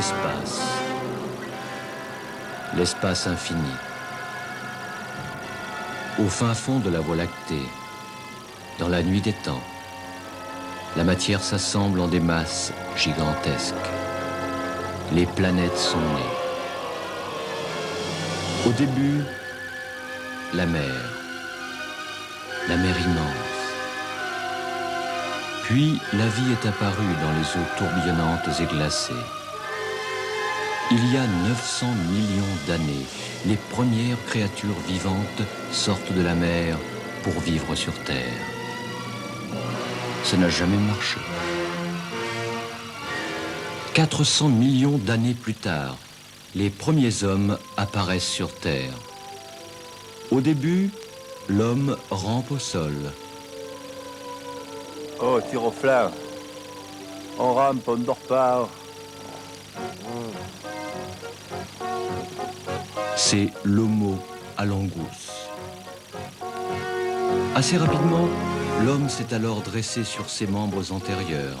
l'espace. L'espace infini. Au fin fond de la Voie lactée, dans la nuit des temps, la matière s'assemble en des masses gigantesques. Les planètes sont nées. Au début, la mer immense. Puis la vie est apparue dans les eaux tourbillonnantes et glacées. Il y a 900 millions d'années, les premières créatures vivantes sortent de la mer pour vivre sur Terre. Ça n'a jamais marché. 400 millions d'années plus tard, les premiers hommes apparaissent sur Terre. Au début, l'homme rampe au sol. Oh, tire au flanc. On rampe, on dort pas. C'est l'Homo elangus. Assez rapidement, l'homme s'est alors dressé sur ses membres antérieurs.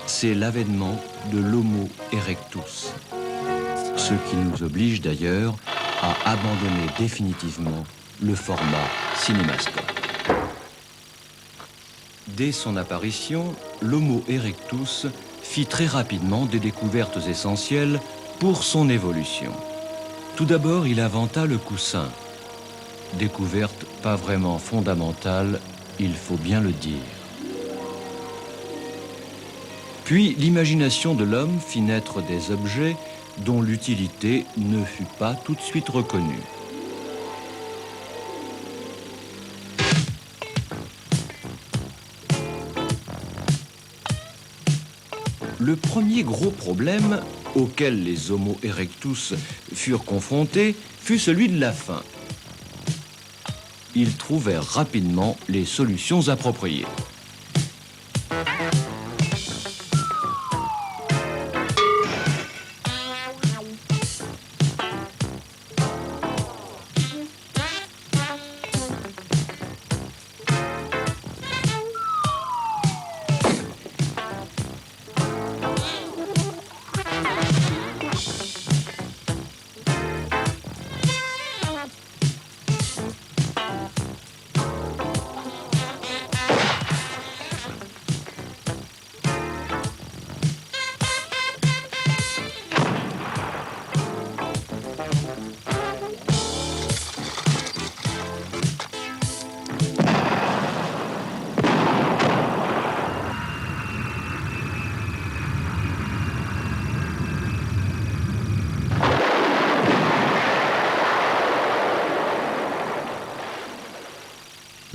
C'est l'avènement de l'Homo erectus. Ce qui nous oblige d'ailleurs à abandonner définitivement le format cinémascope. Dès son apparition, l'Homo erectus fit très rapidement des découvertes essentielles pour son évolution. Tout d'abord, il inventa le coussin. Découverte pas vraiment fondamentale, il faut bien le dire. Puis, l'imagination de l'homme fit naître des objets dont l'utilité ne fut pas tout de suite reconnue. Le premier gros problème auquel les Homo erectus furent confrontés fut celui de la faim. Ils trouvèrent rapidement les solutions appropriées.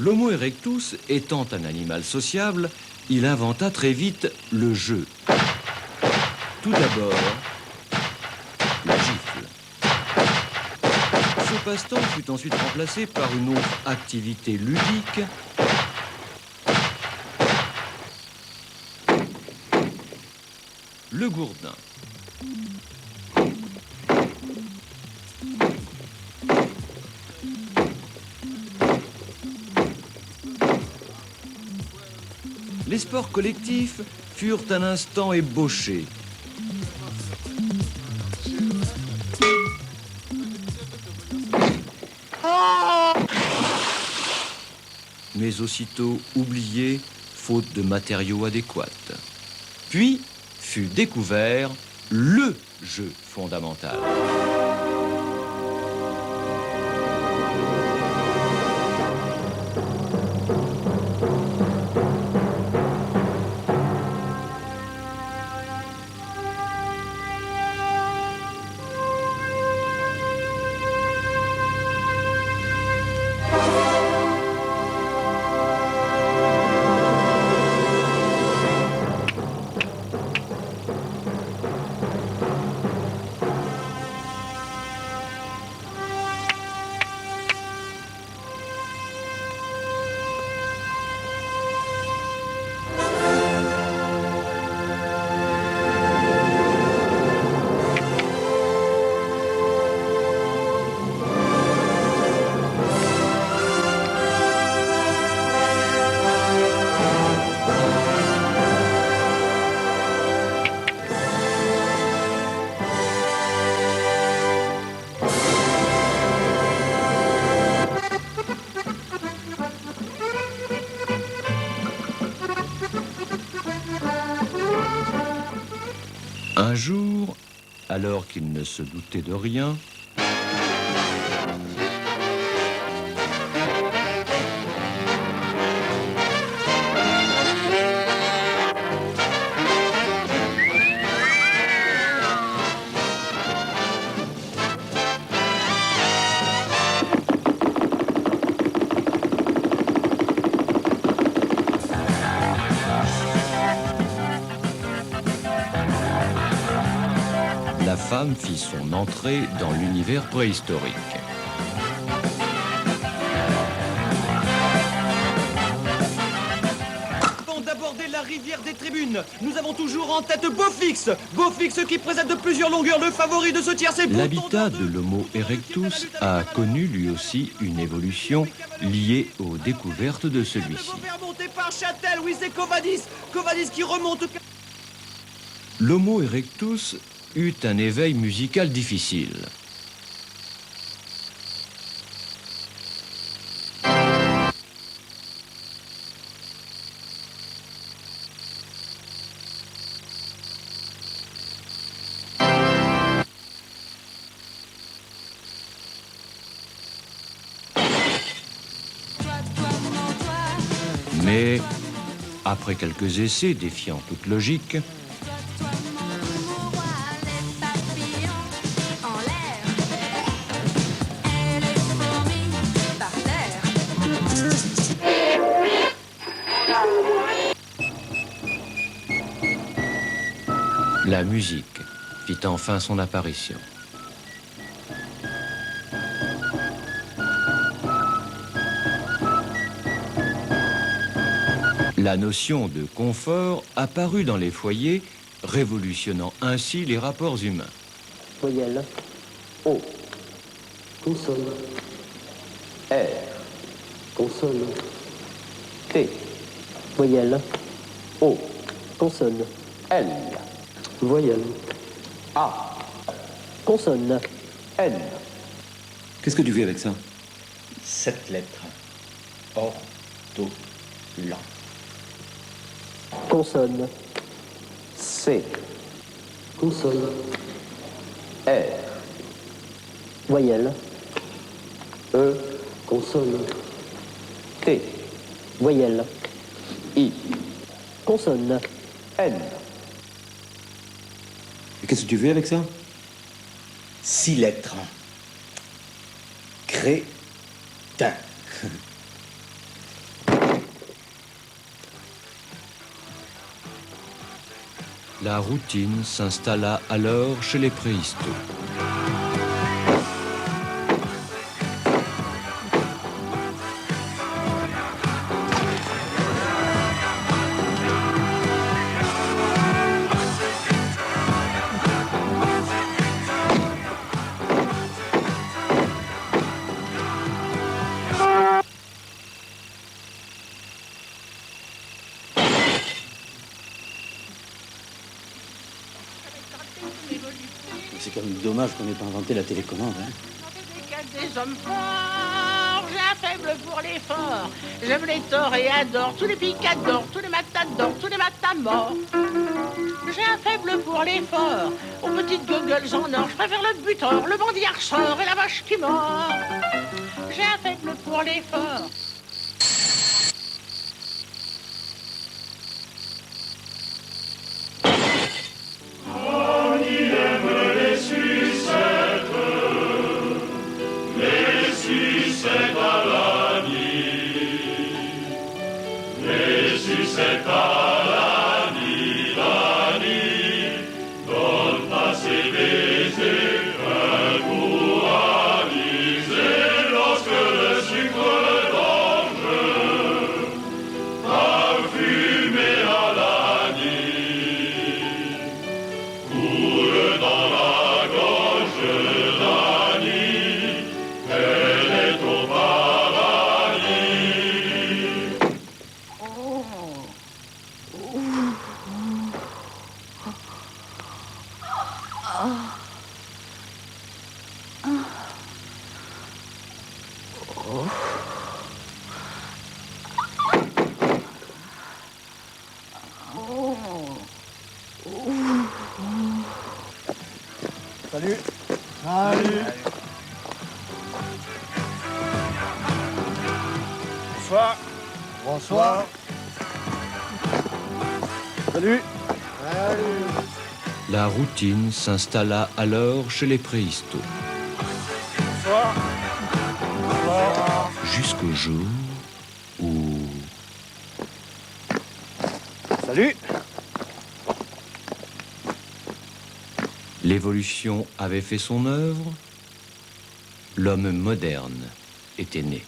L'Homo erectus étant un animal sociable, il inventa très vite le jeu. Tout d'abord, la gifle. Ce passe-temps fut ensuite remplacé par une autre activité ludique, le gourdin. Les sports collectifs furent un instant ébauchés. Mais aussitôt oubliés, faute de matériaux adéquats. Puis fut découvert le jeu fondamental. jour, alors qu'il ne se doutait de rien, la femme fit son entrée dans l'univers préhistorique. Avant d'aborder la rivière des tribunes, nous avons toujours en tête Beaufix. Beaufix qui présente de plusieurs longueurs le favori de ce tiercé. L'habitat de l'Homo erectus a connu lui aussi une évolution liée aux découvertes de celui-ci. Monté par Châtel, oui c'est Covadis. Covadis qui remonte. L'Homo erectus eut un éveil musical difficile. Mais, après quelques essais défiant toute logique, la musique fit enfin son apparition. La notion de confort apparut dans les foyers, révolutionnant ainsi les rapports humains. Voyelle O. Consonne R. Consonne T. Voyelle O. Consonne L. Voyelle A. Consonne N. Qu'est-ce que tu fais avec ça? 7 lettres. Ortholan. Consonne C. Consonne R. Voyelle E. Consonne T. Voyelle I. Consonne N. Et qu'est-ce que tu fais avec ça? 6 lettres. Crétin. La routine s'installa alors chez les préhistos. C'est quand même dommage qu'on n'ait pas inventé la télécommande. Hein. Des hommes forts, j'ai un faible pour les forts. J'aime les torts et adore tous les picadors, tous les matadors, tous les matamors. J'ai un faible pour les forts, aux petites gogoles en or. Je préfère le butor, le bandit archor et la vache qui mord. J'ai un faible pour les forts. Salut. Bonsoir. Bonsoir. Salut. La routine s'installa alors chez les préhistos. Bonsoir. Bonsoir. Jusqu'au jour où... Salut. l'évolution avait fait son œuvre, l'homme moderne était né.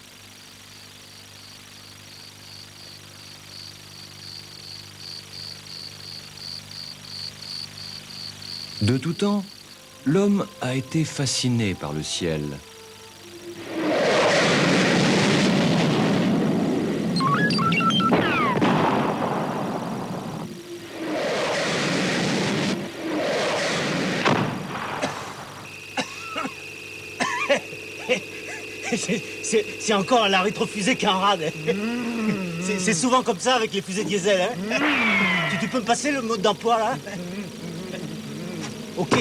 De tout temps, l'homme a été fasciné par le ciel. C'est encore la rétrofusée qu'un rade. C'est souvent comme ça avec les fusées diesel. Hein. Tu peux me passer le mode d'emploi là? Ok,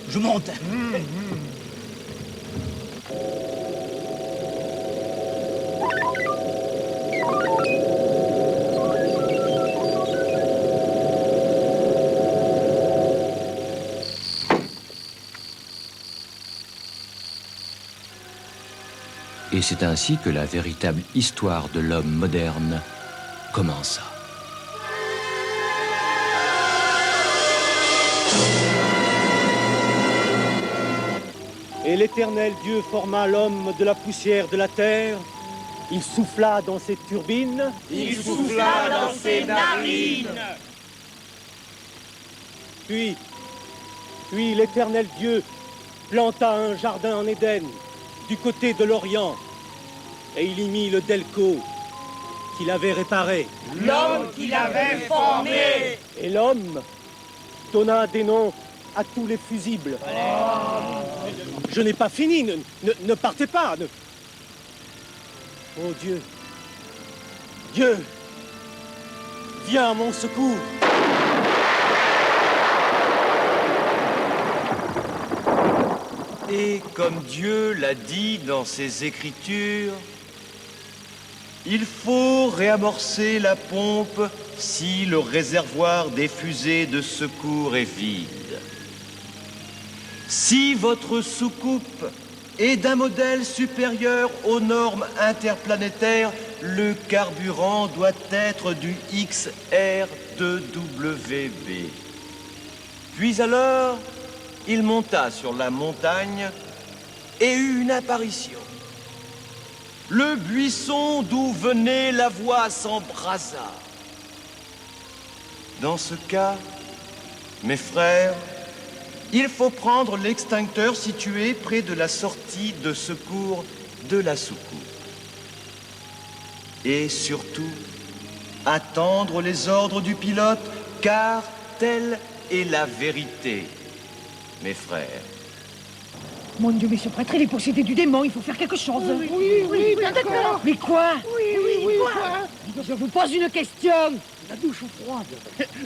je monte. Et c'est ainsi que la véritable histoire de l'homme moderne commença. Et l'Éternel Dieu forma l'homme de la poussière de la terre. Il souffla dans ses turbines. Il souffla dans ses narines. Puis l'Éternel Dieu planta un jardin en Éden, du côté de l'Orient. Et il y mit le delco qu'il avait réparé. L'homme qu'il avait formé. Et l'homme donna des noms à tous les fusibles. Je n'ai pas fini, ne partez pas. Oh Dieu, Dieu, viens à mon secours. Et comme Dieu l'a dit dans ses Écritures, il faut réamorcer la pompe si le réservoir des fusées de secours est vide. Si votre soucoupe est d'un modèle supérieur aux normes interplanétaires, le carburant doit être du XR2WB. Puis alors, il monta sur la montagne et eut une apparition. Le buisson d'où venait la voix s'embrasa. Dans ce cas, mes frères, il faut prendre l'extincteur situé près de la sortie de secours de la soucoupe. Et surtout, attendre les ordres du pilote, car telle est la vérité, mes frères. Mon Dieu, mais ce prêtre, il est possédé du démon, il faut faire quelque chose. Oui, d'accord. Mais quoi? Oui, quoi? Je vous pose une question. La douche froide.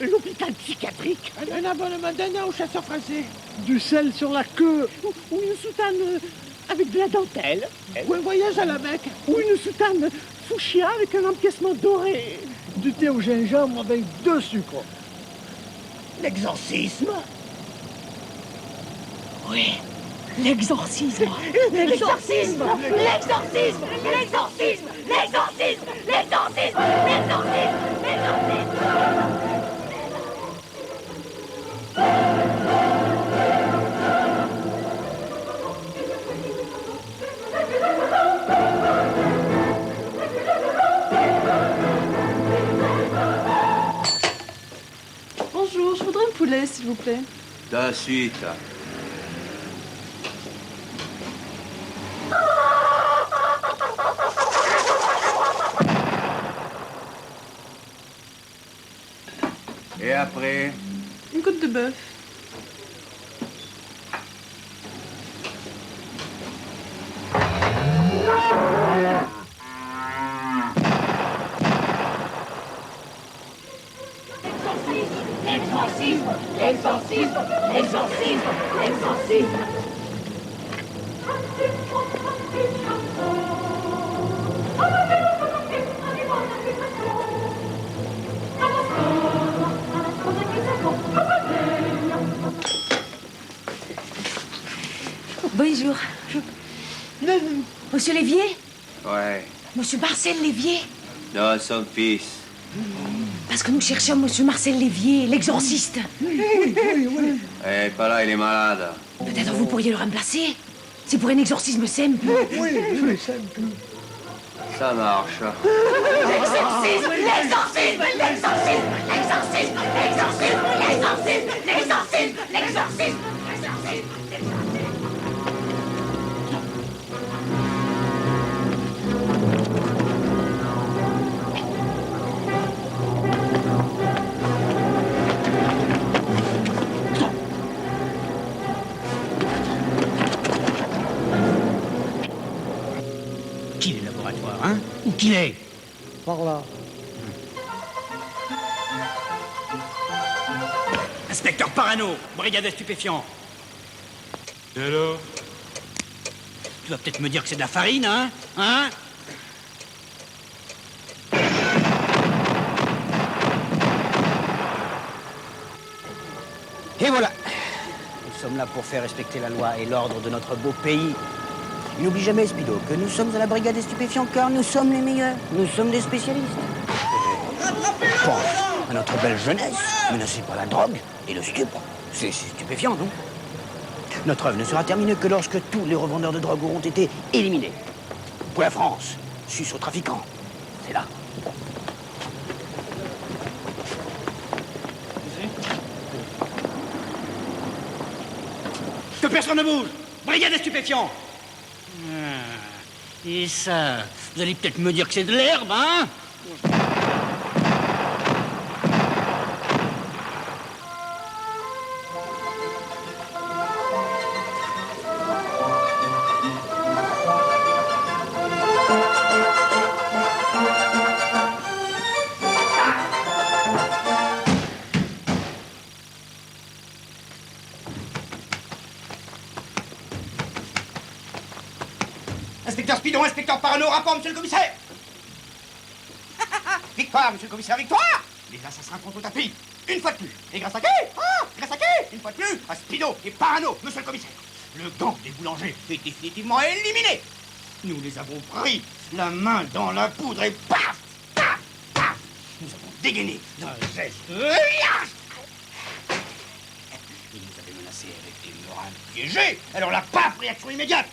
L'hôpital psychiatrique. Un abonnement d'un an au chasseur français. Du sel sur la queue. Ou une soutane avec de la dentelle. Ou un voyage à la Mecque. Ou une soutane fuchsia avec un empiècement doré. Du thé au gingembre avec 2 sucres. L'exorcisme. Oui. L'exorcisme. L'exorcisme. L'exorcisme. L'exorcisme. L'exorcisme. L'exorcisme. L'exorcisme. Bonjour, je voudrais un poulet, s'il vous plaît. De suite. Et après? Une côte de bœuf. L'exorcisme. L'exorcisme. L'exorcisme. L'exorcisme. Bonjour. Monsieur Lévier? Ouais. Monsieur Marcel Lévier? Non, son fils. Parce que nous cherchons Monsieur Marcel Lévier, l'exorciste. Eh, pas là, il est malade. Peut-être vous pourriez le remplacer. C'est pour un exorcisme simple. Ça marche. L'exorcisme, l'exorcisme, l'exorcisme, l'exorcisme, l'exorcisme, l'exorcisme, l'exorcisme, l'exorcisme, l'exorcisme. Qui est le laboratoire, hein? Où qu'il est? Par là. Inspecteur Parano, brigade stupéfiant. Et alors? Tu vas peut-être me dire que c'est de la farine, hein? Hein? Et voilà. Nous sommes là pour faire respecter la loi et l'ordre de notre beau pays. N'oublie jamais, Spido, que nous sommes à la brigade des stupéfiants car nous sommes les meilleurs. Nous sommes des spécialistes. Pense à notre belle jeunesse, menacée par la drogue et le stupre. C'est stupéfiant, non? Notre œuvre ne sera terminée que lorsque tous les revendeurs de drogue auront été éliminés. Pour la France, sus aux trafiquants. C'est là. Que personne ne bouge! Brigade des stupéfiants! Et ça, vous allez peut-être me dire que c'est de l'herbe, hein? Inspecteur Spidon, inspecteur Parano, rapport, monsieur le commissaire! Victoire, monsieur le commissaire, victoire! Les assassins sont au tapis, une fois de plus. Et grâce à qui? Ah, grâce à qui? Une fois de plus, à Spidon et Parano, monsieur le commissaire. Le gang des boulangers est définitivement éliminé. Nous les avons pris, la main dans la poudre et paf, paf, paf. Nous avons dégainé d'un geste. Ils nous avaient menacés avec des murailles piégées. Alors la paf, réaction immédiate.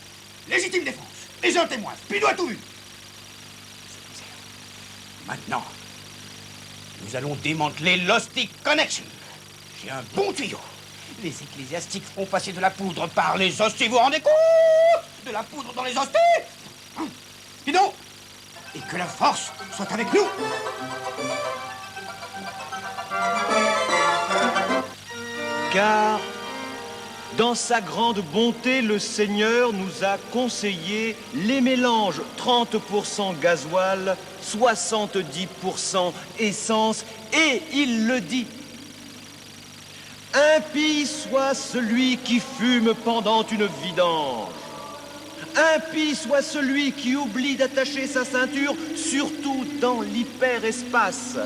Légitime défense. Et un témoin, Spido a tout vu. Maintenant, nous allons démanteler l'Hostie Connection. J'ai un bon tuyau. Les ecclésiastiques feront passer de la poudre par les hosties, vous vous rendez compte? De la poudre dans les hosties? Spido! Et que la force soit avec nous. Car, dans sa grande bonté, le Seigneur nous a conseillé les mélanges 30% gasoil, 70% essence, et il le dit. Impie soit celui qui fume pendant une vidange. Impie soit celui qui oublie d'attacher sa ceinture, surtout dans l'hyperespace.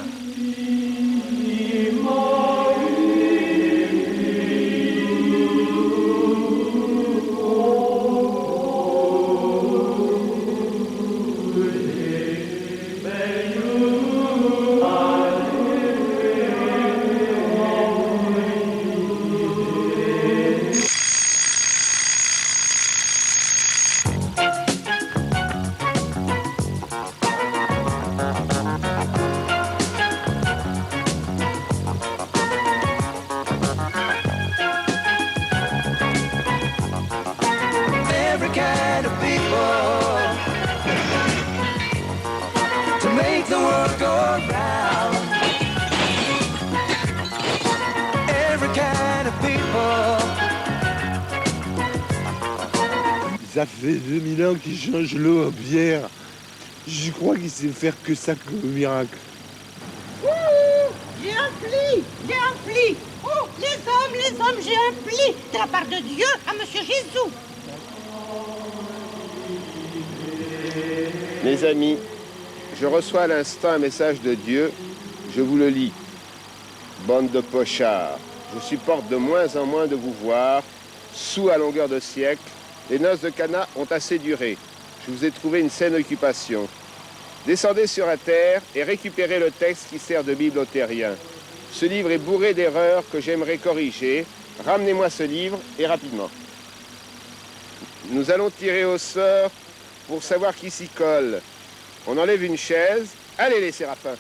Ça fait 2000 ans qu'il change l'eau en bière. Je crois qu'il sait faire que ça comme miracle. Il y a un pli, j'ai un pli. Oh, les hommes, j'ai un pli de la part de Dieu à Monsieur Jésus. Mes amis, je reçois à l'instant un message de Dieu, je vous le lis. Bande de pochards, je supporte de moins en moins de vous voir, saoul à longueur de siècle, les noces de Cana ont assez duré. Je vous ai trouvé une saine occupation. Descendez sur la terre et récupérez le texte qui sert de Bible aux terriens. Ce livre est bourré d'erreurs que j'aimerais corriger. Ramenez-moi ce livre et rapidement. Nous allons tirer au sort pour savoir qui s'y colle. On enlève une chaise. Allez les séraphins.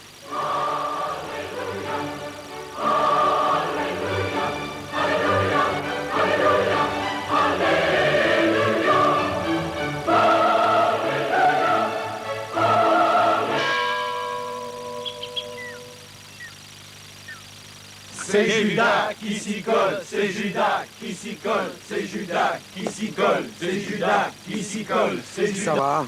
C'est Judas qui s'y colle, c'est Judas qui s'y colle, c'est Judas qui s'y colle, c'est Judas qui s'y colle, c'est Judas. Ça va?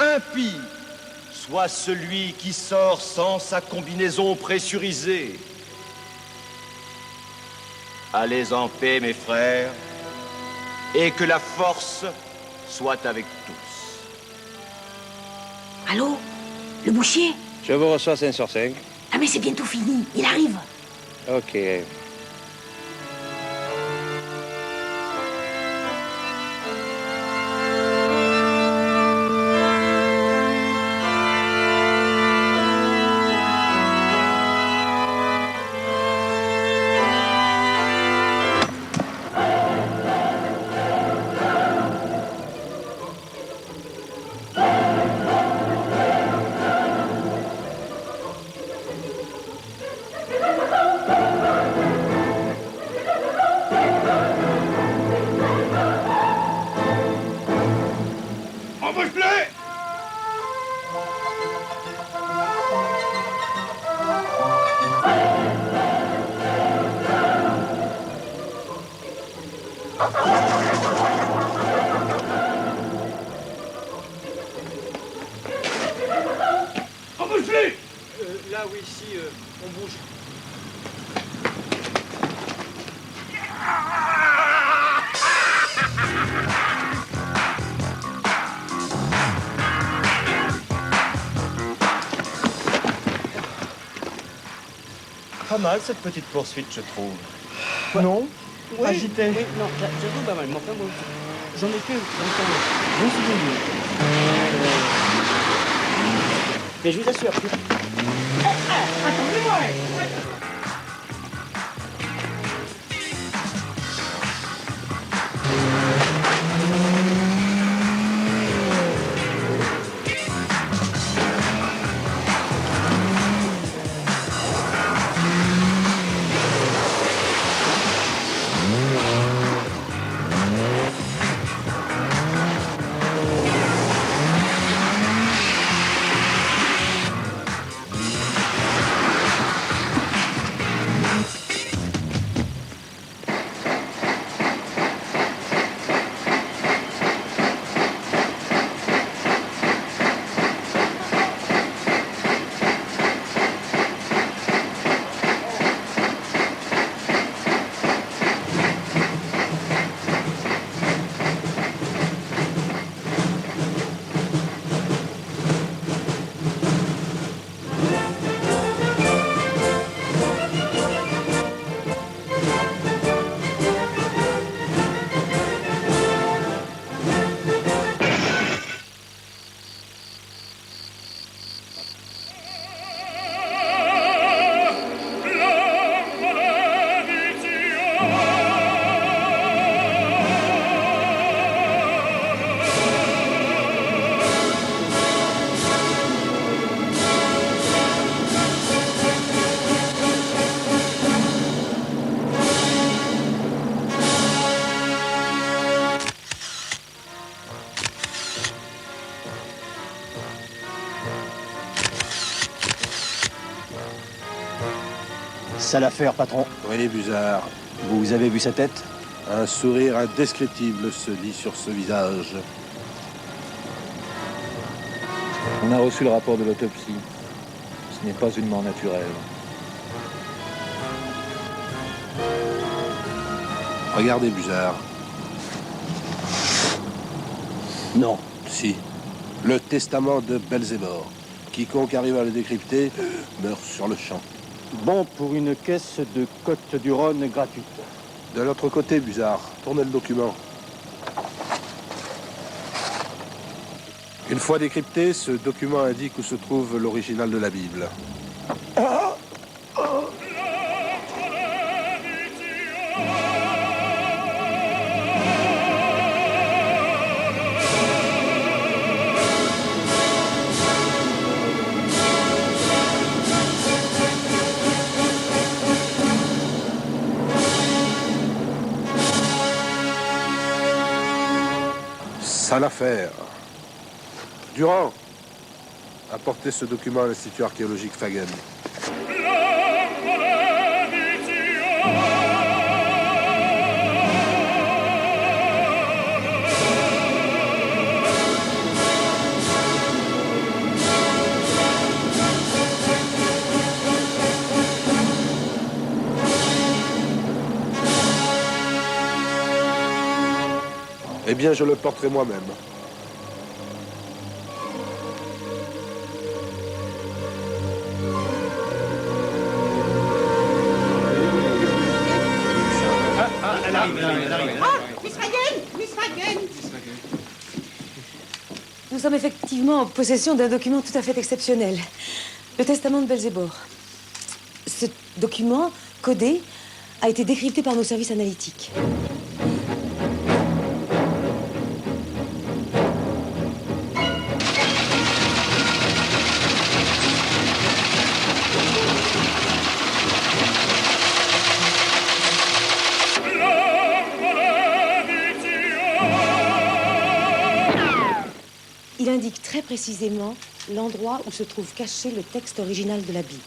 Impie soit celui qui sort sans sa combinaison pressurisée. Allez en paix, mes frères, et que la force soit avec tous. Allô? Le boucher? Je vous reçois 5 sur 5. Ah mais c'est bientôt fini, il arrive. Ok. Là où ici, on bouge. Pas mal cette petite poursuite, je trouve. Non? Oui, Agité. oui, non, j'avoue pas mal, mais enfin, bon, j'en ai fait longtemps. Bon souvenir. Mais je vous assure que... Attendez-moi. Sale affaire, patron. Oui, Buzard. Vous avez vu sa tête? Un sourire indescriptible se lit sur ce visage. On a reçu le rapport de l'autopsie. Ce n'est pas une mort naturelle. Regardez, Buzard. Non. Si. Le testament de Belzébuth. Quiconque arrive à le décrypter meurt sur le champ. Bon pour une caisse de Côte du Rhône gratuite. De l'autre côté, Buzard. Tournez le document. Une fois décrypté, ce document indique où se trouve l'original de la Bible. Sale affaire. Durand, apportez ce document à l'Institut archéologique Fagen. Eh bien, je le porterai moi-même. Elle arrive. Ah, Miss Fagen! Miss Fagen! Nous sommes effectivement en possession d'un document tout à fait exceptionnel. Le testament de Belzébuth. Ce document, codé, a été décrypté par nos services analytiques. Il indique très précisément l'endroit où se trouve caché le texte original de la Bible.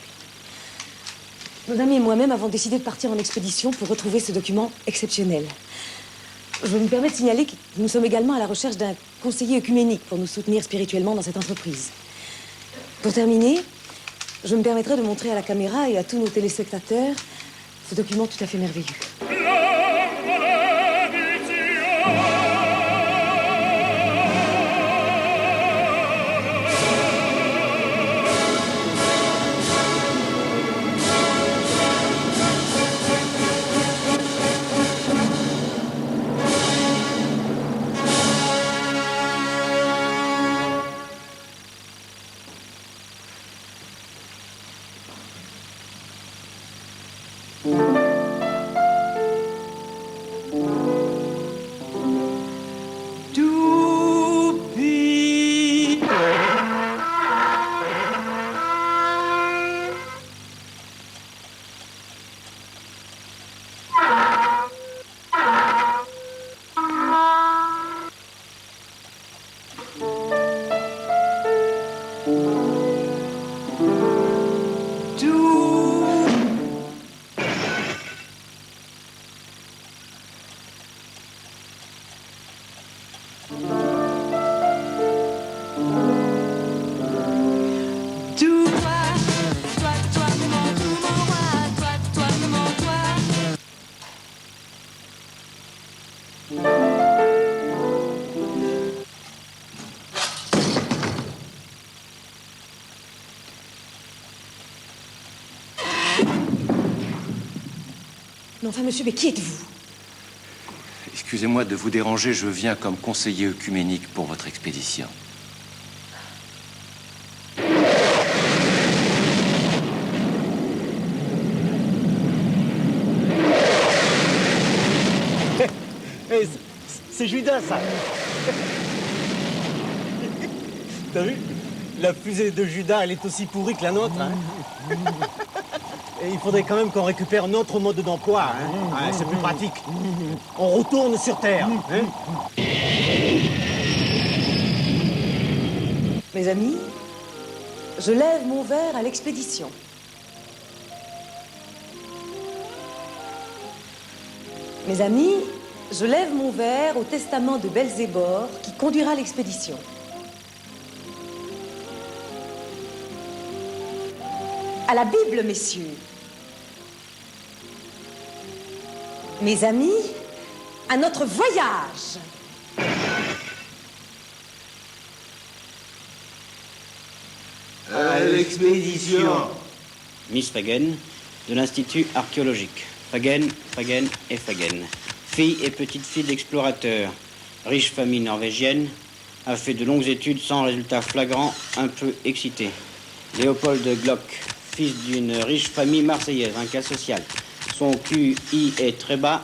Nos amis et moi-même avons décidé de partir en expédition pour retrouver ce document exceptionnel. Je me permets de signaler que nous sommes également à la recherche d'un conseiller œcuménique pour nous soutenir spirituellement dans cette entreprise. Pour terminer, je me permettrai de montrer à la caméra et à tous nos téléspectateurs ce document tout à fait merveilleux. Mais enfin, monsieur, mais qui êtes-vous? Excusez-moi de vous déranger, je viens comme conseiller œcuménique pour votre expédition. C'est Judas, ça. T'as vu? La fusée de Judas, elle est aussi pourrie que la nôtre, hein. Et il faudrait quand même qu'on récupère notre mode d'emploi, hein. Ouais, c'est plus pratique. On retourne sur Terre, hein. Mes amis, je lève mon verre à l'expédition. Mes amis, je lève mon verre au testament de Belzébor qui conduira l'expédition. À la Bible, messieurs. Mes amis, à notre voyage. À l'expédition. Miss Fagen, de l'Institut archéologique. Fagen, Fagen et Fagen. Fille et petite-fille d'explorateurs. Riche famille norvégienne. A fait de longues études sans résultat flagrant, un peu excité. Léopold Glock, fils d'une riche famille marseillaise, un cas social. Son QI est très bas.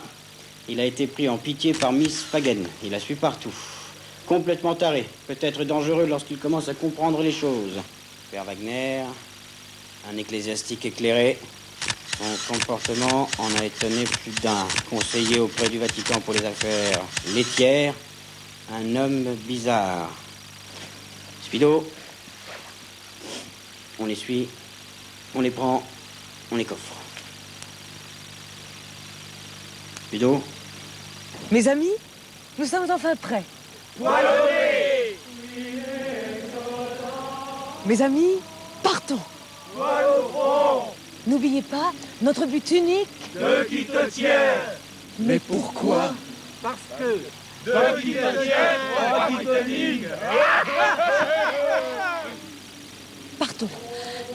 Il a été pris en pitié par Miss Fagen. Il la suit partout. Complètement taré, peut-être dangereux lorsqu'il commence à comprendre les choses. Père Wagner, un ecclésiastique éclairé. Son comportement en a étonné plus d'un. Conseiller auprès du Vatican pour les affaires laitières. Un homme bizarre. Spido. On les suit, on les prend, on les coffre. Spido. Mes amis, nous sommes enfin prêts. Wallonné. Mes amis, partons. Wallon. N'oubliez pas notre but unique. De qui te tiens. Mais pourquoi? Parce que de qui te tiens, moi qui te ligue. Partons.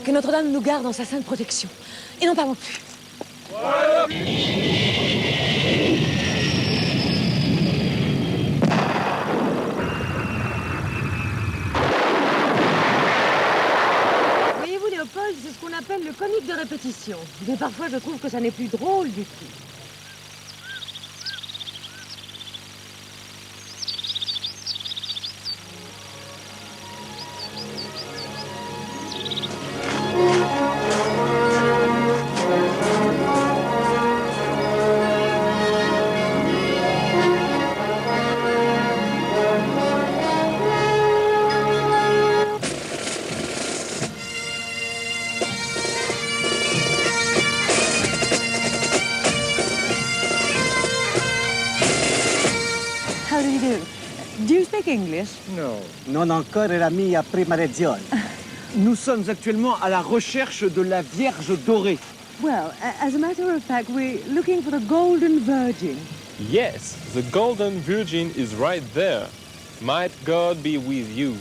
Que Notre-Dame nous garde dans sa sainte protection. Et n'en parlons plus. Voyez-vous, Léopold, c'est ce qu'on appelle le comique de répétition. Mais parfois, je trouve que ça n'est plus drôle du tout. English? No. Non ancora la mia prima lezione. Nous sommes actuellement à la recherche de la Vierge dorée. Well, as a matter of fact, we're looking for the Golden Virgin. Yes, the Golden Virgin is right there. Might God be with you.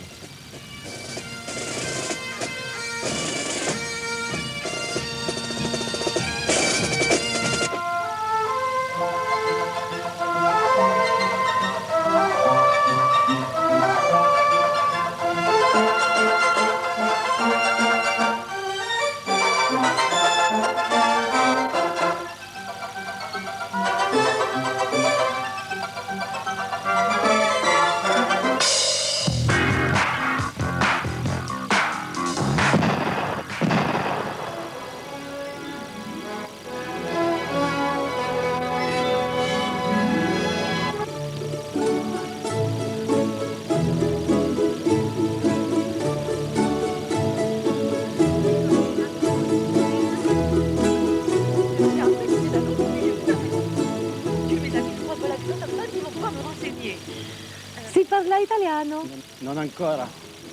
Si parla italiano? Non ancora.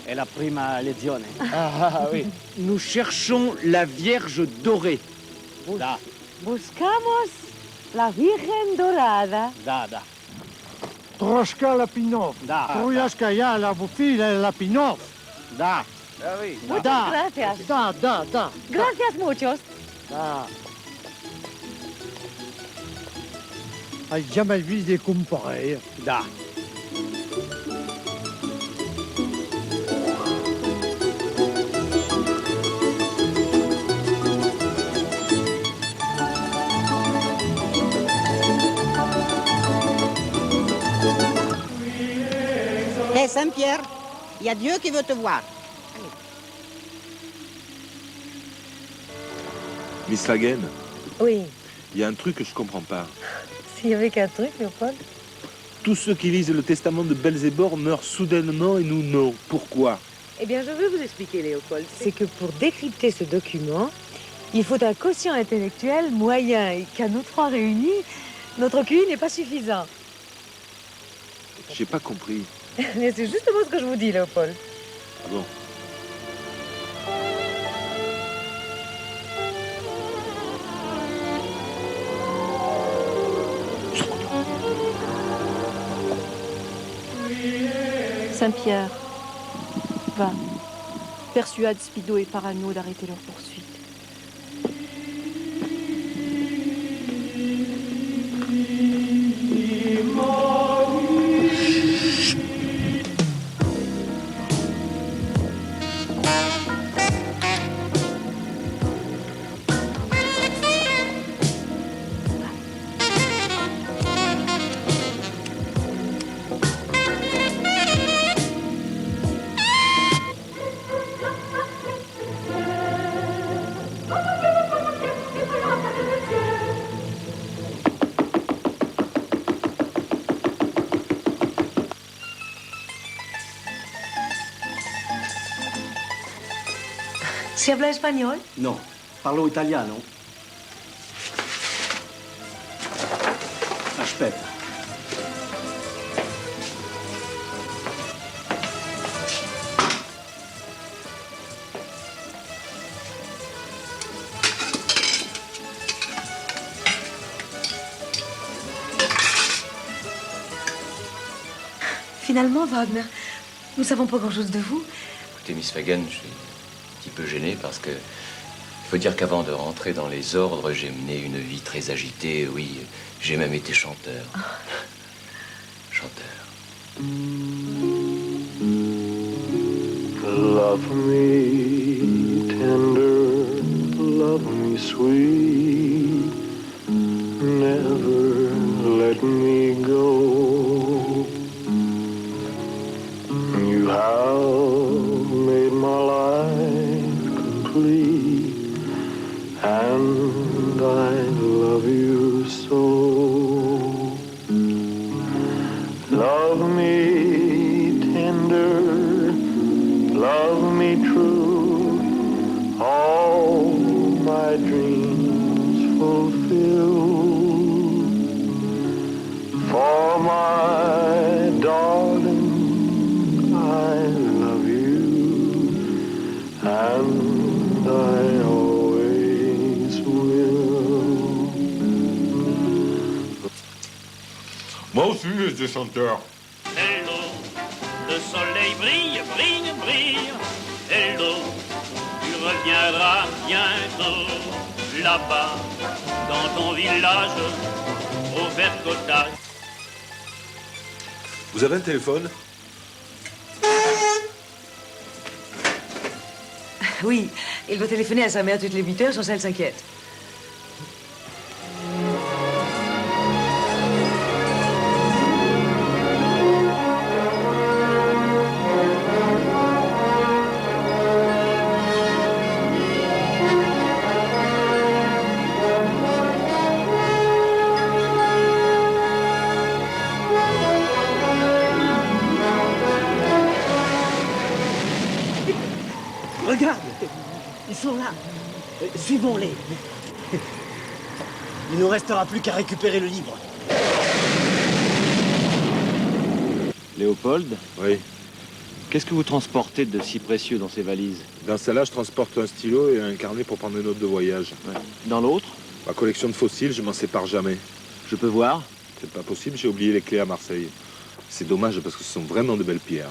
È la prima lezione. Ah oui. Nous cherchons la Vierge dorée. Da. Buscamos la Virgen Dorada. Da. Troszka Lapinov. Da. Trojaska ja la bufile Lapinov. Da. Oui. Muchas gracias. Da. Gracias muchos. Da. Hai jamais vu des comparer. Da. Hé, Saint-Pierre, il y a Dieu qui veut te voir. Miss Fagen, Oui. il y a un truc que je comprends pas. S'il y avait qu'un truc, Léopold. Tous ceux qui lisent le testament de Belzébor meurent soudainement et nous non. Pourquoi? Eh bien, je vais vous expliquer, Léopold. C'est que pour décrypter ce document, il faut un quotient intellectuel moyen et qu'à nous trois réunis, Notre QI n'est pas suffisant. J'ai pas compris. Mais c'est justement ce que je vous dis, Léopold. Ah bon? Saint-Pierre, va. Persuade Spido et Parano d'arrêter leur poursuite. Si habla espagnol? No, parlo italiano. Aspetta. Finalement, Wagner, nous savons pas grand-chose de vous. Écoutez, Miss Fagan, je suis un petit peu gêné parce que il faut dire qu'avant de rentrer dans les ordres, j'ai mené une vie très agitée. Oui, j'ai même été chanteur. Chanteur. Love me tender, love me sweet, never let me go. You have made my life complete, and I love you so. Love me tender, love me true, all my dreams fulfill. For my darling, I love you, and I always will. Moi aussi, j'étais chanteur. Hello, le soleil brille, brille, brille. Hello, tu reviendras bientôt. Là-bas, dans ton village, au Vercotage. Vous avez un téléphone? Oui, il va téléphoner à sa mère toutes les 8 heures sans qu'elle s'inquiète. Regarde, ils sont là. Suivons-les. Il nous restera plus qu'à récupérer le livre. Léopold? Oui. Qu'est-ce que vous transportez de si précieux dans ces valises? Dans celle-là, je transporte un stylo et un carnet pour prendre des notes de voyage. Ouais. Dans l'autre? Ma collection de fossiles, je m'en sépare jamais. Je peux voir? C'est pas possible, j'ai oublié les clés à Marseille. C'est dommage parce que ce sont vraiment de belles pierres.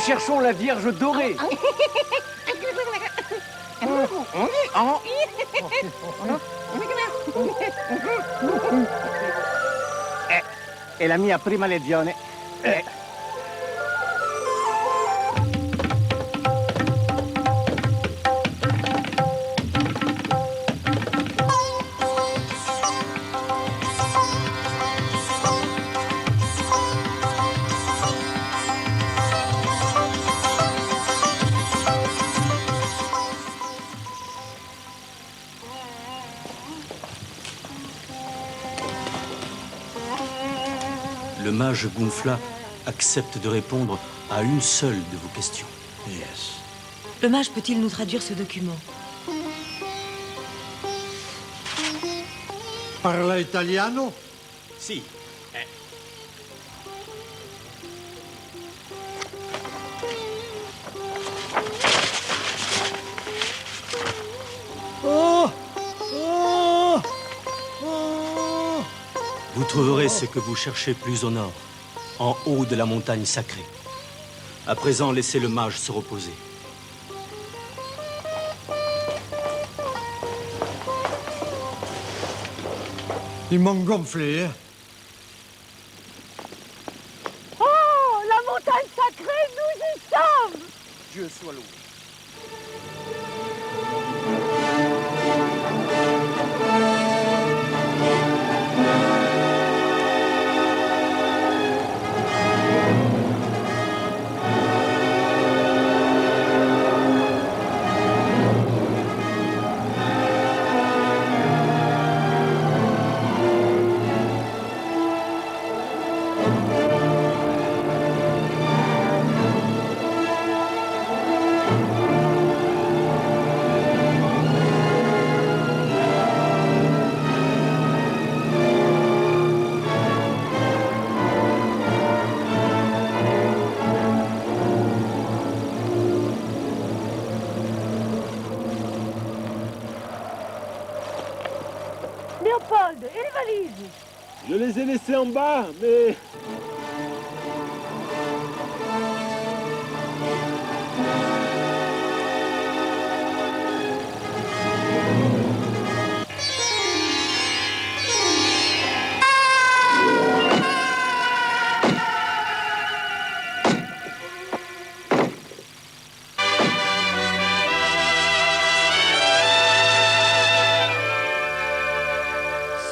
cherchons la Vierge dorée. E la mia prima lezione è... Le mage Gunfla accepte de répondre à une seule de vos questions. Yes. Le mage peut-il nous traduire ce document? Parla italiano? Si. Oh! Oh! Oh! Vous trouverez ce que vous cherchez plus au nord, en haut de la montagne sacrée. À présent, laissez le mage se reposer. Ils m'ont gonflé, hein? Oh, la montagne sacrée, nous y sommes! Dieu soit loué. Léopold, et les valises? Je les ai laissés en bas, mais...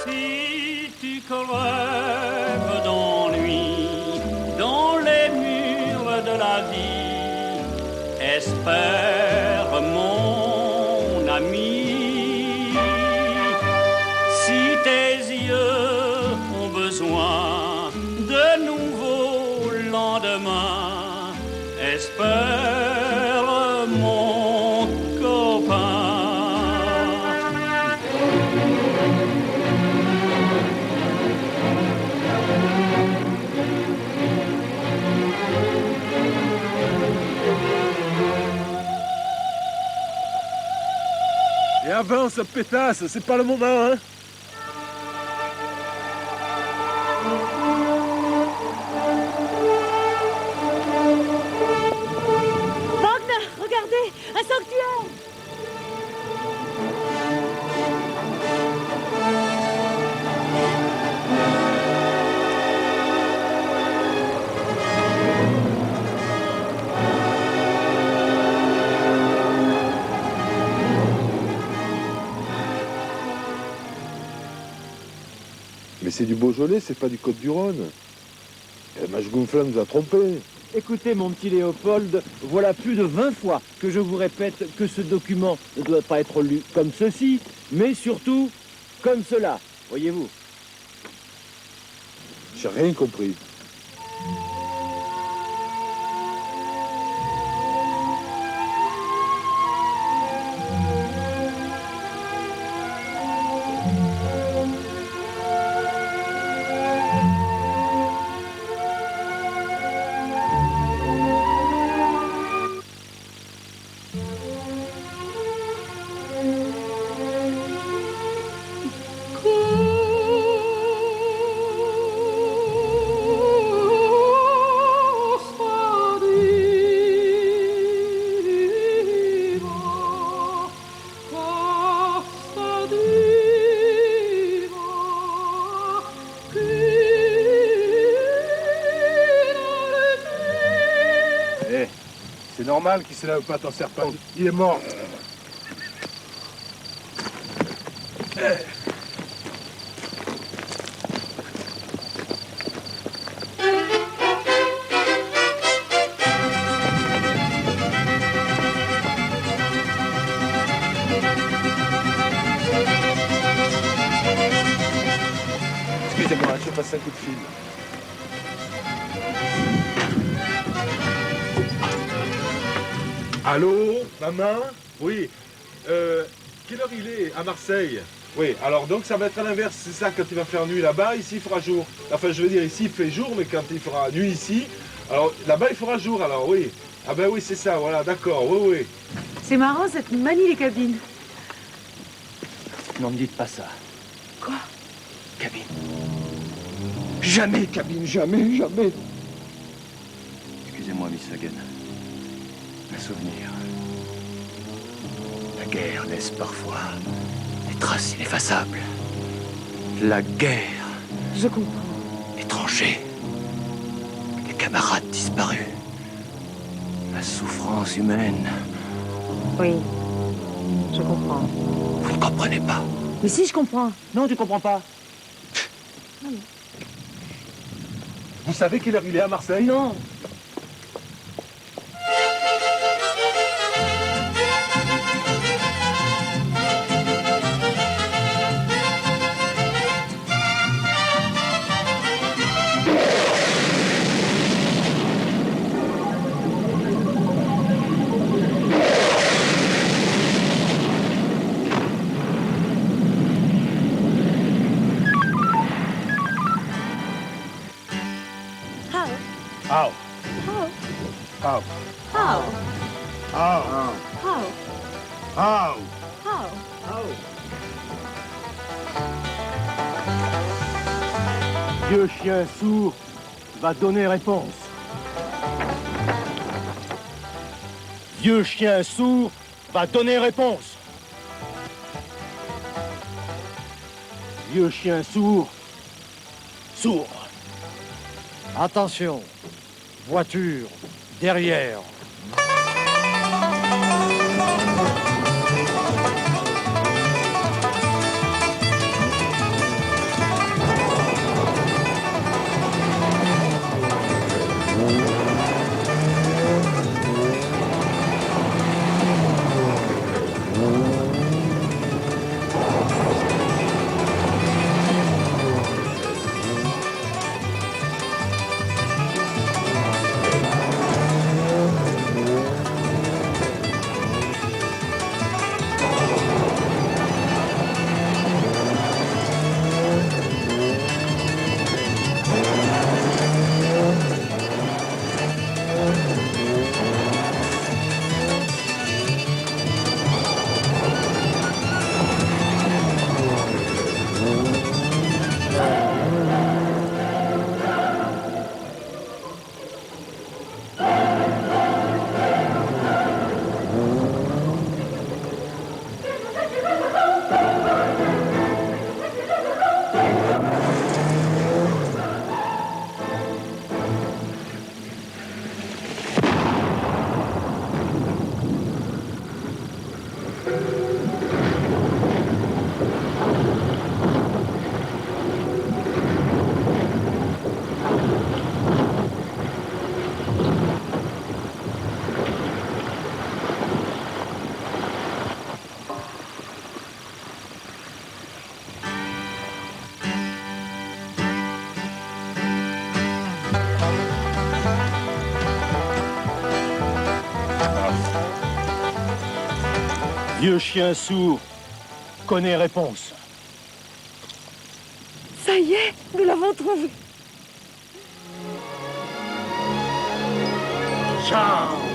Si tu crèves d'ennui dans les murs de la vie, espère mon ami. Si tes yeux ont besoin de nouveaux lendemains, espère mon copain. Et avance, pétasse, c'est pas le moment, hein? Wagner, regardez, un sanctuaire! Mais c'est du Beaujolais, c'est pas du Côte-du-Rhône. Le mage Gunfla nous a trompés. Écoutez, mon petit Léopold, voilà plus de 20 fois que je vous répète que ce document ne doit pas être lu comme ceci, mais surtout comme cela, voyez-vous. J'ai rien compris. normal qu'il se lève pas, ton serpent. Il est mort. Excusez-moi, je passe un coup de fil. Allô, maman? Oui. Quelle heure il est à Marseille? Oui, alors donc ça va être à l'inverse, c'est ça, quand il va faire nuit là-bas, ici il fera jour. Enfin, je veux dire, ici il fait jour, mais quand il fera nuit ici, alors là-bas il fera jour, alors oui. Ah ben oui, c'est ça, voilà, d'accord, oui, oui. C'est marrant cette manie des cabines. Non, me dites pas ça. Quoi? Cabine. Jamais, cabine, jamais, jamais. Excusez-moi, Miss Hagen. Un souvenir. La guerre laisse parfois des traces ineffaçables. La guerre. Je comprends. Étrangers. Des camarades disparus. La souffrance humaine. Oui, je comprends. Vous ne comprenez pas. Mais si, je comprends. Non, tu comprends pas. Vous savez quelle heure il est à Marseille? Non. How? How? How? How? How? How? How? How? Vieux chien sourd va donner réponse. Vieux chien sourd va donner réponse. Vieux chien sourd, sourd. Attention, voiture, derrière. Vieux chien sourd connaît réponse. Ça y est, nous l'avons trouvé. Ciao.